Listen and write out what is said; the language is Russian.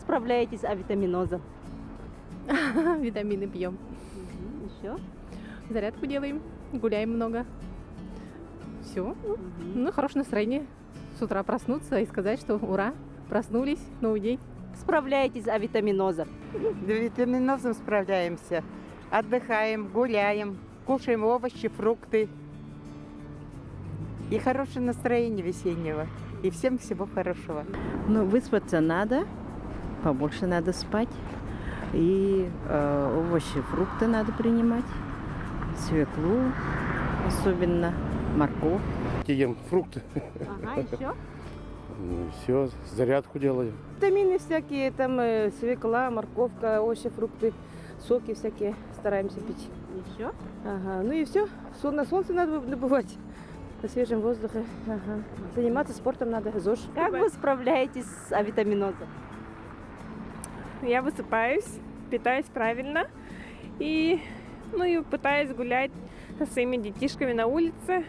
Справляетесь авитаминоза? Витамины пьем. Еще? Зарядку делаем, гуляем много. Все. Ну, хорошее настроение. С утра проснуться и сказать, что ура, проснулись, новый день. Справляетесь авитаминоза? Да витаминозом справляемся. Отдыхаем, гуляем, кушаем овощи, фрукты. И хорошее настроение весеннего. И всем всего хорошего. Ну, выспаться надо, побольше надо спать. И овощи, фрукты надо принимать. Свеклу особенно, морковь. Ем фрукты. Ага, еще? Все, зарядку делаю. Витамины всякие, там свекла, морковка, овощи, фрукты, соки всякие стараемся пить. Еще? Ага, ну и все. На солнце надо добывать, на свежем воздухе. Ага. Заниматься спортом надо, ЗОЖ. Как вы справляетесь с авитаминозом? Я высыпаюсь, питаюсь правильно и пытаюсь гулять со своими детишками на улице.